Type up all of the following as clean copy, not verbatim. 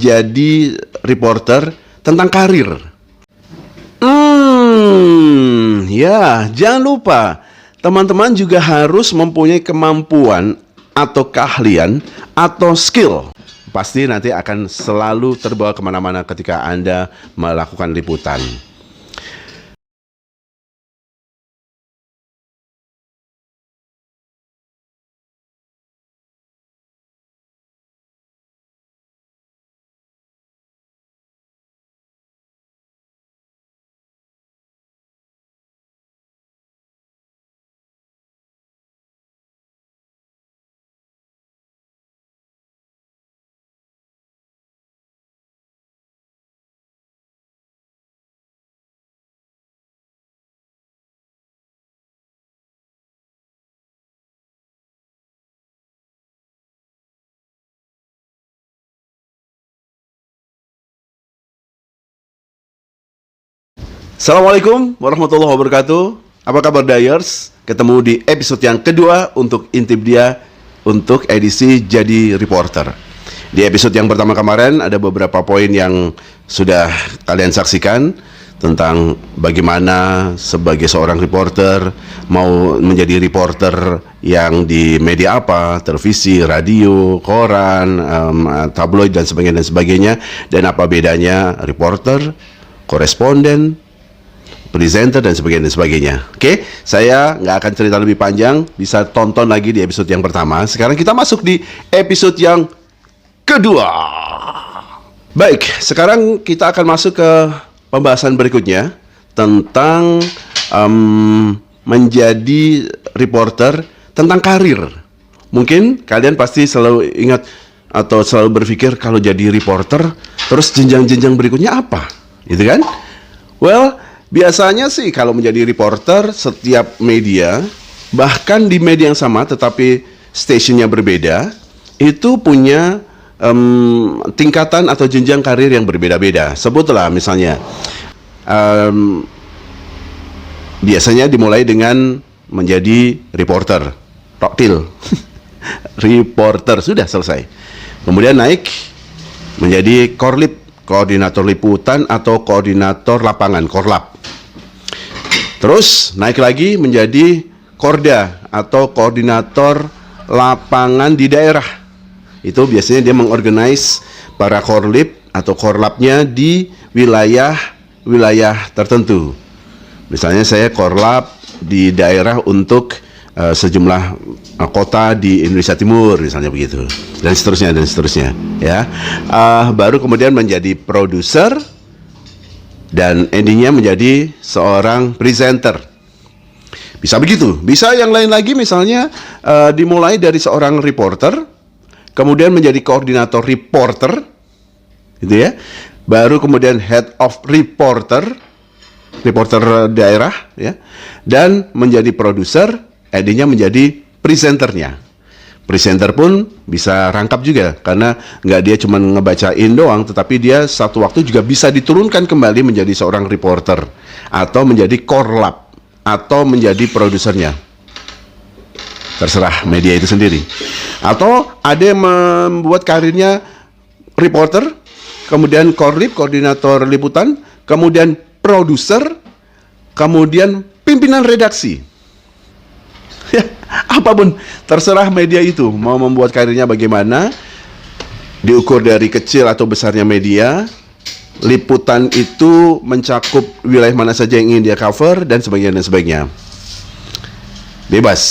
jadi reporter tentang karir. Ya, jangan lupa teman-teman juga harus mempunyai kemampuan atau keahlian atau skill. Pasti nanti akan selalu terbawa kemana-mana ketika Anda melakukan liputan. Assalamualaikum warahmatullahi wabarakatuh. Apa kabar Dyers? Ketemu di episode yang kedua untuk Intip Dia untuk edisi Jadi Reporter. Di episode yang pertama kemarin ada beberapa poin yang sudah kalian saksikan tentang bagaimana sebagai seorang reporter mau menjadi reporter yang di media apa, televisi, radio, koran, tabloid dan sebagainya, dan apa bedanya reporter, koresponden, presenter dan sebagainya. Oke, saya nggak akan cerita lebih panjang, bisa tonton lagi di episode yang pertama. Sekarang kita masuk di episode yang kedua. Baik, sekarang kita akan masuk ke pembahasan berikutnya tentang menjadi reporter tentang karir. Mungkin kalian pasti selalu ingat atau selalu berpikir kalau jadi reporter, terus jenjang-jenjang berikutnya apa? Gitu kan? Well, biasanya sih kalau menjadi reporter setiap media, bahkan di media yang sama tetapi stasiunnya berbeda, itu punya tingkatan atau jenjang karir yang berbeda-beda. Sebutlah misalnya, biasanya dimulai dengan menjadi reporter, roktil, reporter, sudah selesai. Kemudian naik menjadi korlip, koordinator liputan atau koordinator lapangan, korlap. Terus naik lagi menjadi korda atau koordinator lapangan di daerah. Itu biasanya dia mengorganize para korlip atau korlapnya di wilayah tertentu. Misalnya saya korlap di daerah untuk sejumlah kota di Indonesia Timur, misalnya begitu, dan seterusnya ya. Baru kemudian menjadi produser dan endingnya menjadi seorang presenter. Bisa begitu, bisa yang lain lagi, misalnya dimulai dari seorang reporter, kemudian menjadi koordinator reporter, gitu ya. Baru kemudian head of reporter daerah, ya, dan menjadi produser, endingnya menjadi presenternya. Presenter pun bisa rangkap juga, karena nggak dia cuma ngebacain doang, tetapi dia satu waktu juga bisa diturunkan kembali menjadi seorang reporter, atau menjadi korlap, atau menjadi produsernya. Terserah media itu sendiri. Atau ada yang membuat karirnya reporter, kemudian korlip, koordinator liputan, kemudian produser, kemudian pimpinan redaksi. Ya, apapun, terserah media itu mau membuat karirnya bagaimana, diukur dari kecil atau besarnya media, liputan itu mencakup wilayah mana saja yang ingin dia cover, dan sebagainya. Bebas.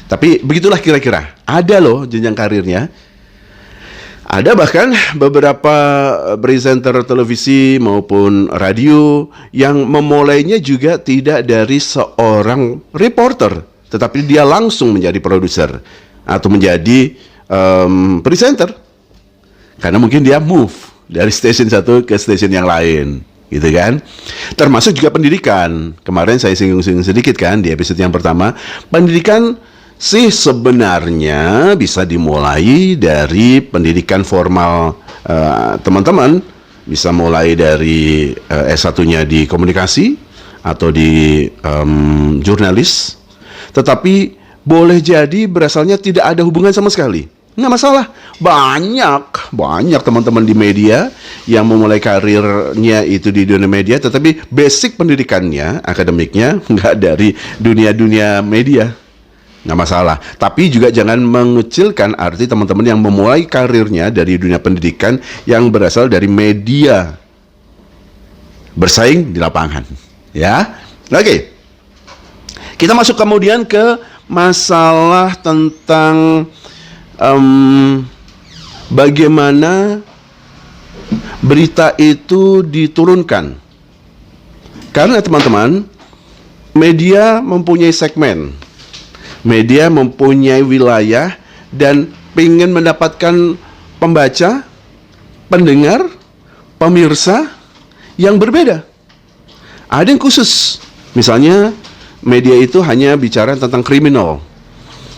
Tapi begitulah kira-kira. Ada loh jenjang karirnya. Ada bahkan beberapa presenter televisi maupun radio yang memulainya juga tidak dari seorang reporter, tetapi dia langsung menjadi produser atau menjadi presenter, karena mungkin dia move dari stasiun satu ke stasiun yang lain, gitu kan. Termasuk juga pendidikan. Kemarin saya singgung-singgung sedikit kan di episode yang pertama. Pendidikan sih sebenarnya bisa dimulai dari pendidikan formal teman-teman. Bisa mulai dari S1-nya di komunikasi atau di jurnalis. Tetapi boleh jadi berasalnya tidak ada hubungan sama sekali. nggak masalah. Banyak teman-teman di media yang memulai karirnya itu di dunia media, tetapi basic pendidikannya, akademiknya nggak dari dunia media. Nggak masalah. Tapi juga jangan mengecilkan arti teman-teman yang memulai karirnya dari dunia pendidikan yang berasal dari media, bersaing di lapangan. Ya, oke. Kita masuk kemudian ke masalah tentang bagaimana berita itu diturunkan. Karena teman-teman, media mempunyai segmen, media mempunyai wilayah, dan ingin mendapatkan pembaca, pendengar, pemirsa yang berbeda. Ada yang khusus, misalnya media itu hanya bicara tentang kriminal,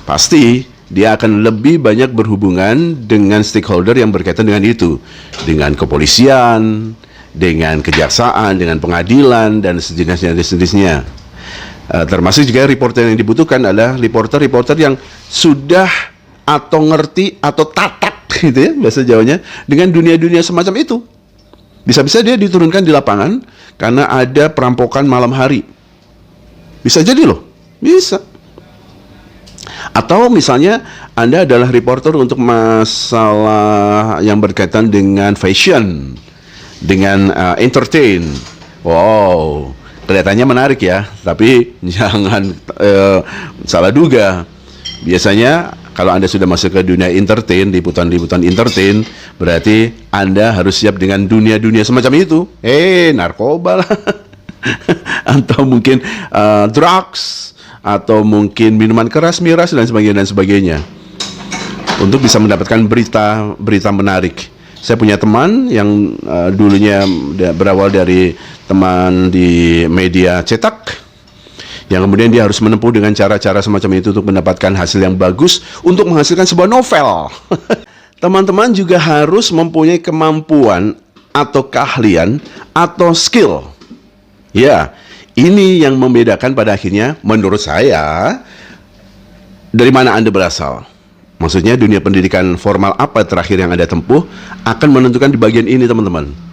pasti dia akan lebih banyak berhubungan dengan stakeholder yang berkaitan dengan itu, dengan kepolisian, dengan kejaksaan, dengan pengadilan, dan sejenisnya. Termasuk juga reporter yang dibutuhkan adalah reporter yang sudah atau ngerti atau tatak gitu ya bahasa Jawanya dengan dunia-dunia semacam itu. Bisa-bisa dia diturunkan di lapangan karena ada perampokan malam hari. Bisa jadi loh, bisa. Atau misalnya Anda adalah reporter untuk masalah yang berkaitan dengan fashion, dengan entertain. Wow, kelihatannya menarik ya, tapi jangan salah duga. Biasanya kalau Anda sudah masuk ke dunia entertain, liputan-liputan entertain, berarti Anda harus siap dengan dunia-dunia semacam itu. Narkoba lah. Atau mungkin drugs, atau mungkin minuman keras, miras, dan sebagainya, untuk bisa mendapatkan berita menarik. Saya punya teman yang dulunya berawal dari teman di media cetak, yang kemudian dia harus menempuh dengan cara-cara semacam itu untuk mendapatkan hasil yang bagus untuk menghasilkan sebuah novel. Teman-teman juga harus mempunyai kemampuan atau keahlian atau skill. Ya, ini yang membedakan pada akhirnya menurut saya dari mana Anda berasal. Maksudnya dunia pendidikan formal apa terakhir yang Anda tempuh akan menentukan di bagian ini teman-teman.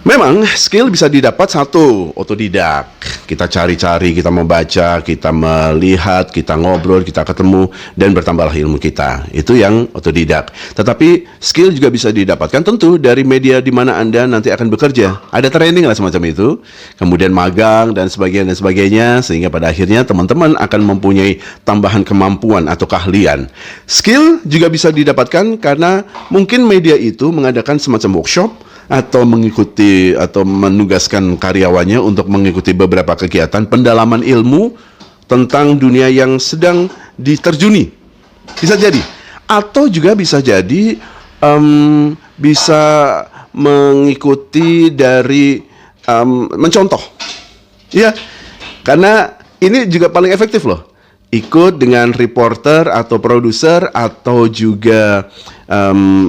Memang skill bisa didapat satu, otodidak. Kita cari-cari, kita membaca, kita melihat, kita ngobrol, kita ketemu, dan bertambahlah ilmu kita. Itu yang otodidak. Tetapi skill juga bisa didapatkan tentu dari media di mana Anda nanti akan bekerja. Ada training lah semacam itu. Kemudian magang dan sebagainya, sehingga pada akhirnya teman-teman akan mempunyai tambahan kemampuan atau keahlian. Skill juga bisa didapatkan karena mungkin media itu mengadakan semacam workshop, atau mengikuti atau menugaskan karyawannya untuk mengikuti beberapa kegiatan pendalaman ilmu tentang dunia yang sedang diterjuni. Bisa jadi. Atau juga bisa jadi bisa mengikuti dari mencontoh. Ya, karena ini juga paling efektif loh. Ikut dengan reporter atau produser atau juga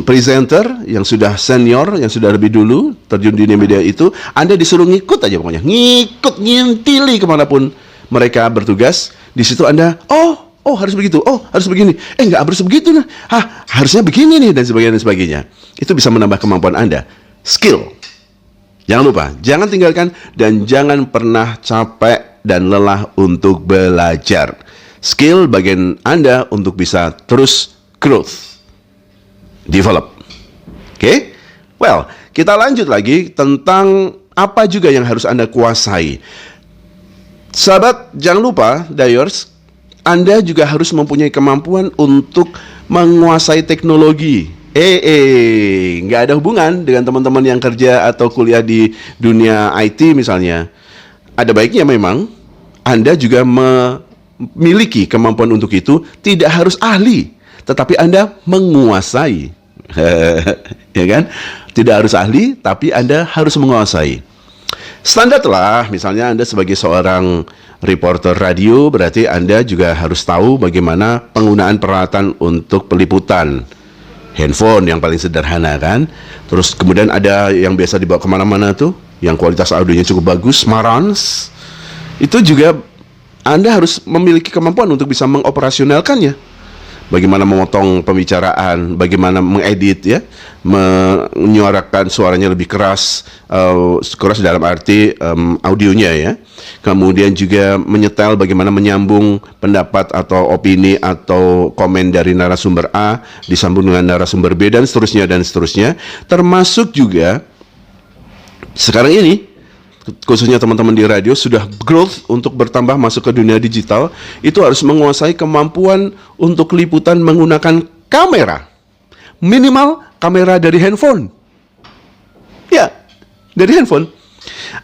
presenter yang sudah senior, yang sudah lebih dulu terjun di dunia media itu, Anda disuruh ngikut aja pokoknya, ngintili kemanapun mereka bertugas. Di situ Anda, oh harus begitu, oh harus begini, nggak harus begitu nah, harusnya begini nih, dan sebagainya. Itu bisa menambah kemampuan Anda, skill. Jangan lupa, jangan tinggalkan dan jangan pernah capek dan lelah untuk belajar. Skill bagian Anda untuk bisa terus growth, develop. Oke? Well, kita lanjut lagi tentang apa juga yang harus Anda kuasai. Sahabat, jangan lupa, Dayers, Anda juga harus mempunyai kemampuan untuk menguasai teknologi. Nggak ada hubungan dengan teman-teman yang kerja atau kuliah di dunia IT misalnya. Ada baiknya memang Anda juga memiliki kemampuan untuk itu, tidak harus ahli, tetapi Anda menguasai. Ya kan? Tidak harus ahli, tapi Anda harus menguasai. Standar lah, misalnya Anda sebagai seorang reporter radio, berarti Anda juga harus tahu bagaimana penggunaan peralatan untuk peliputan. Handphone yang paling sederhana kan. Terus kemudian ada yang biasa dibawa kemana-mana tuh, yang kualitas audionya cukup bagus, Marantz. Itu juga Anda harus memiliki kemampuan untuk bisa mengoperasionalkannya. bagaimana memotong pembicaraan, bagaimana mengedit ya, menyuarakan suaranya lebih keras, keras dalam arti audionya ya. Kemudian juga menyetel bagaimana menyambung pendapat atau opini atau komen dari narasumber A disambung dengan narasumber B dan seterusnya. Termasuk juga sekarang ini khususnya teman-teman di radio sudah growth untuk bertambah masuk ke dunia digital, itu harus menguasai kemampuan untuk liputan menggunakan kamera. Minimal kamera dari handphone. Ya, dari handphone.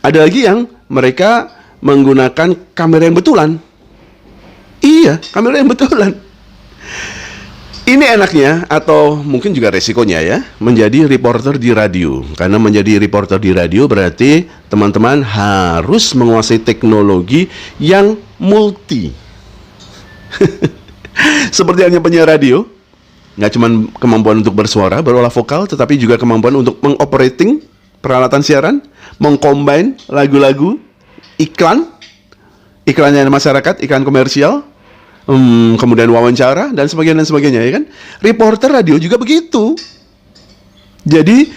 Ada lagi yang mereka menggunakan kamera yang betulan. Iya, kamera yang betulan. Ini enaknya atau mungkin juga resikonya ya, menjadi reporter di radio. Karena menjadi reporter di radio berarti teman-teman harus menguasai teknologi yang multi. Seperti halnya penyiar radio, nggak cuma kemampuan untuk bersuara, berolah vokal, tetapi juga kemampuan untuk mengoperating peralatan siaran, mengcombine lagu-lagu, iklannya masyarakat, iklan komersial, kemudian wawancara dan sebagainya ya kan. Reporter radio juga begitu. Jadi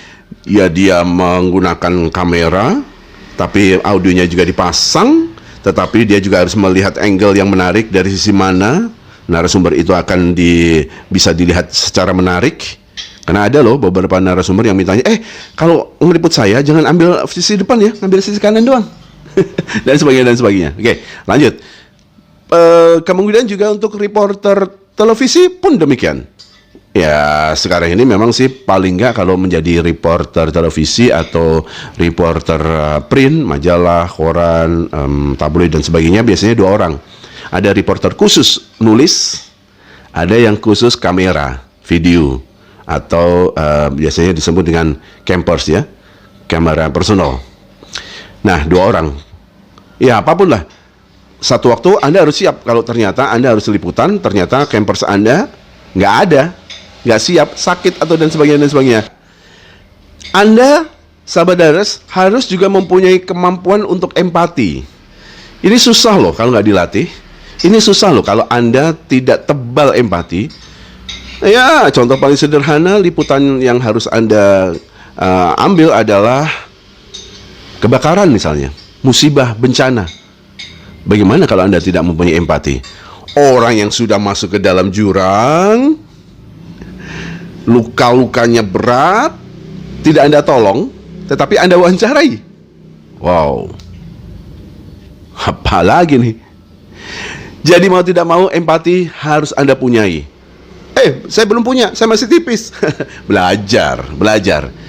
ya dia menggunakan kamera, tapi audionya juga dipasang, tetapi dia juga harus melihat angle yang menarik dari sisi mana narasumber itu akan bisa dilihat secara menarik. Karena ada loh beberapa narasumber yang mintanya, kalau ngeliput saya jangan ambil sisi depan ya, ambil sisi kanan doang. dan sebagainya. Oke, lanjut. Kemudian juga untuk reporter televisi pun demikian. Ya sekarang ini memang sih paling nggak kalau menjadi reporter televisi atau reporter print, majalah, koran, tabloid dan sebagainya biasanya 2 orang. Ada reporter khusus nulis, ada yang khusus kamera, video, atau biasanya disebut dengan campers ya, kamera personal. Nah 2 orang. Ya apapun lah. Satu waktu Anda harus siap kalau ternyata Anda harus liputan, ternyata campers Anda nggak ada, nggak siap, sakit atau dan sebagainya. Anda, sahabat Dares, harus juga mempunyai kemampuan untuk empati. Ini susah loh kalau nggak dilatih. Ini susah loh kalau Anda tidak tebal empati. Ya, contoh paling sederhana liputan yang harus Anda ambil adalah kebakaran misalnya, musibah, bencana. Bagaimana kalau Anda tidak mempunyai empati? Orang yang sudah masuk ke dalam jurang, luka-lukanya berat, tidak Anda tolong, tetapi Anda wawancarai. Wow. Apalagi nih? Jadi mau tidak mau empati harus Anda punyai. Saya belum punya, saya masih tipis. Belajar.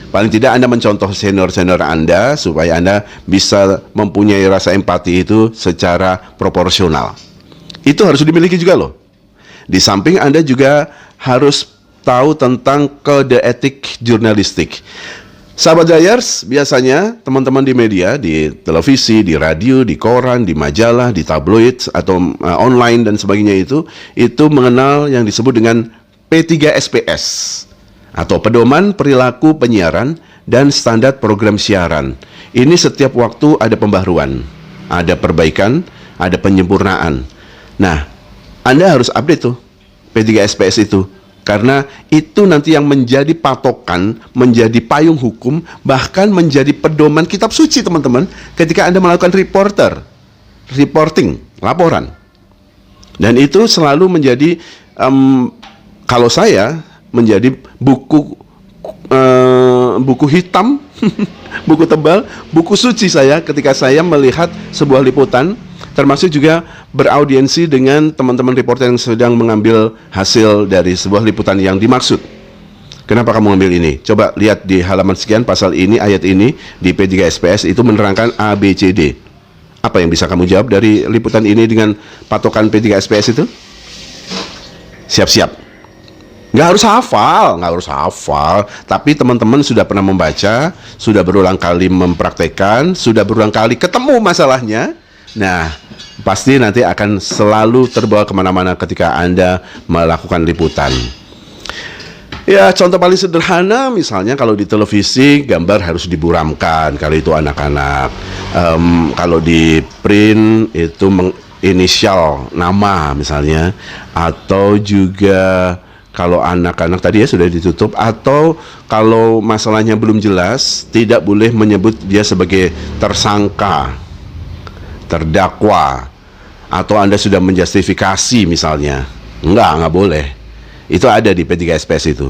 Paling tidak Anda mencontoh senior-senior Anda supaya Anda bisa mempunyai rasa empati itu secara proporsional. Itu harus dimiliki juga loh. Di samping Anda juga harus tahu tentang kode etik jurnalistik. Sahabat Dayers, biasanya teman-teman di media, di televisi, di radio, di koran, di majalah, di tabloid atau online dan sebagainya itu mengenal yang disebut dengan P3SPS atau Pedoman Perilaku Penyiaran dan Standar Program Siaran. Ini setiap waktu ada pembaruan, ada perbaikan, ada penyempurnaan. Nah, Anda harus update tuh P3SPS itu, karena itu nanti yang menjadi patokan, menjadi payung hukum, bahkan menjadi pedoman kitab suci teman-teman ketika Anda melakukan reporting, laporan. Dan itu selalu menjadi, kalau saya menjadi buku hitam, buku tebal, buku suci saya ketika saya melihat sebuah liputan, termasuk juga beraudiensi dengan teman-teman reporter yang sedang mengambil hasil dari sebuah liputan yang dimaksud. Kenapa kamu ngambil ini? Coba lihat di halaman sekian, pasal ini, ayat ini di P3SPS itu menerangkan A, B, C, D. Apa yang bisa kamu jawab dari liputan ini dengan patokan P3SPS itu? Siap-siap. Nggak harus hafal, tapi teman-teman sudah pernah membaca, sudah berulang kali mempraktekkan, sudah berulang kali ketemu masalahnya. Nah, pasti nanti akan selalu terbawa kemana-mana ketika Anda melakukan liputan. Ya, contoh paling sederhana misalnya kalau di televisi gambar harus diburamkan kalau itu anak-anak. Kalau di print itu inisial nama misalnya, atau juga kalau anak-anak tadi ya sudah ditutup, atau kalau masalahnya belum jelas tidak boleh menyebut dia sebagai tersangka, terdakwa, atau Anda sudah menjustifikasi misalnya. Nggak boleh. Itu ada di P3SPS itu.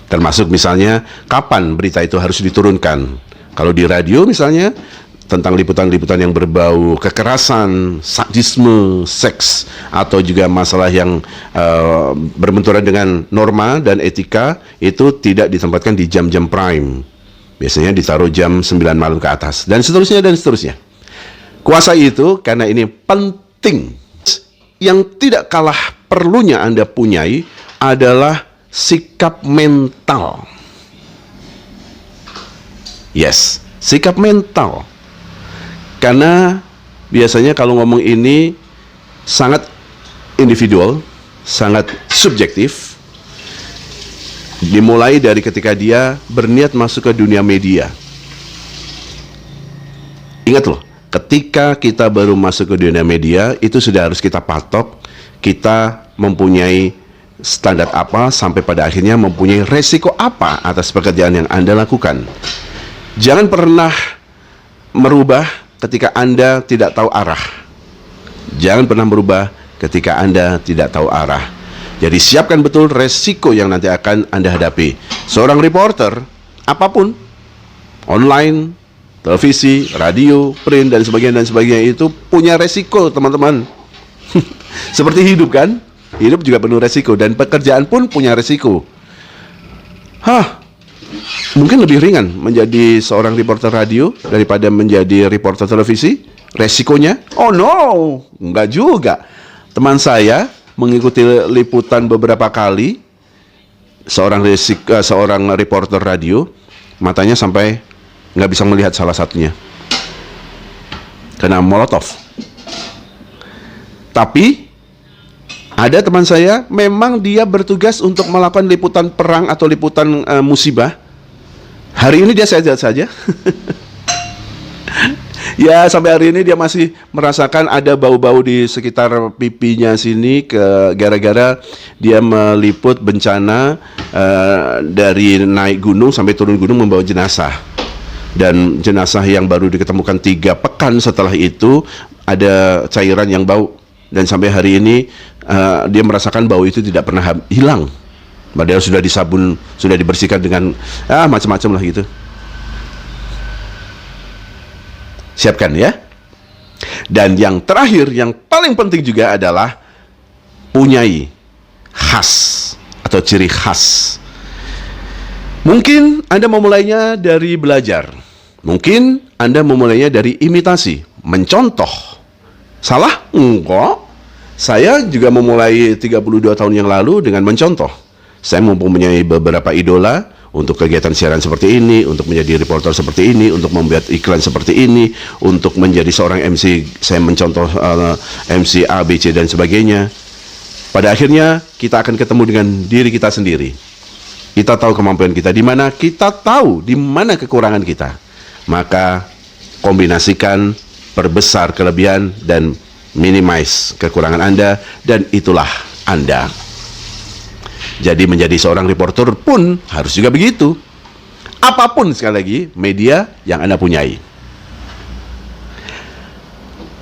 Termasuk misalnya kapan berita itu harus diturunkan. Kalau di radio misalnya tentang liputan-liputan yang berbau kekerasan, sadisme, seks, atau juga masalah yang berbenturan dengan norma dan etika, itu tidak ditempatkan di jam-jam prime. Biasanya ditaruh jam 9 malam ke atas, dan seterusnya dan seterusnya. Kuasai itu karena ini penting. Yang tidak kalah perlunya Anda punyai adalah sikap mental. Yes, sikap mental. Karena biasanya kalau ngomong ini sangat individual, sangat subjektif. Dimulai dari ketika dia berniat masuk ke dunia media. Ingat loh, ketika kita baru masuk ke dunia media, itu sudah harus kita patok, kita mempunyai standar apa, sampai pada akhirnya mempunyai resiko apa atas pekerjaan yang Anda lakukan. Jangan pernah merubah ketika Anda tidak tahu arah. Jangan pernah merubah ketika Anda tidak tahu arah. Jadi siapkan betul resiko yang nanti akan Anda hadapi. Seorang reporter, apapun, online, televisi, radio, print, dan sebagainya itu punya resiko, teman-teman. Seperti hidup kan? Hidup juga penuh resiko, dan pekerjaan pun punya resiko. Mungkin lebih ringan menjadi seorang reporter radio daripada menjadi reporter televisi. Resikonya? Oh no, enggak juga. Teman saya mengikuti liputan beberapa kali, seorang reporter radio, matanya sampai nggak bisa melihat salah satunya, kena molotov. Tapi ada teman saya, memang dia bertugas untuk melakukan liputan perang atau liputan musibah. Hari ini dia sehat saja. Ya, sampai hari ini dia masih merasakan ada bau-bau di sekitar pipinya sini, gara-gara dia meliput bencana dari naik gunung sampai turun gunung membawa jenazah. Dan jenazah yang baru diketemukan 3 pekan setelah itu ada cairan yang bau, dan sampai hari ini dia merasakan bau itu tidak pernah hilang. Padahal sudah disabun, sudah dibersihkan dengan macam-macam lah gitu. Siapkan ya. Dan yang terakhir, yang paling penting juga adalah punyai khas atau ciri khas. Mungkin Anda memulainya dari belajar. Mungkin Anda memulainya dari imitasi, mencontoh. Salah? Enggak. Saya juga memulai 32 tahun yang lalu dengan mencontoh. Saya mempunyai beberapa idola untuk kegiatan siaran seperti ini, untuk menjadi reporter seperti ini, untuk membuat iklan seperti ini, untuk menjadi seorang MC. Saya mencontoh MC A, B, C, dan sebagainya. Pada akhirnya kita akan ketemu dengan diri kita sendiri. Kita tahu kemampuan kita di mana, kita tahu di mana kekurangan kita. Maka kombinasikan, perbesar kelebihan, dan minimize kekurangan Anda, dan itulah Anda. Jadi menjadi seorang reporter pun harus juga begitu. Apapun, sekali lagi, media yang Anda punyai.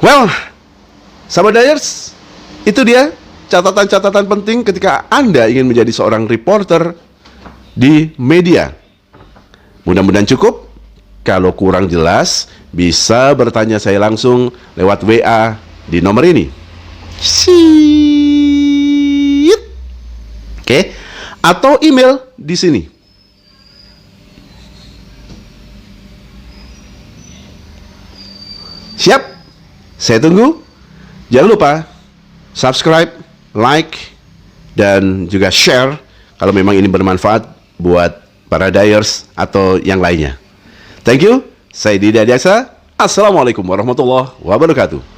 Well, sahabat Dayers, itu dia catatan-catatan penting ketika Anda ingin menjadi seorang reporter di media. Mudah-mudahan cukup. Kalau kurang jelas, bisa bertanya saya langsung lewat WA di nomor ini. Oke, atau email di sini. Siap? Saya tunggu. Jangan lupa subscribe, like, dan juga share kalau memang ini bermanfaat buat para Dayers atau yang lainnya. Thank you. Saya Didi Adiaksa. Assalamualaikum warahmatullahi wabarakatuh.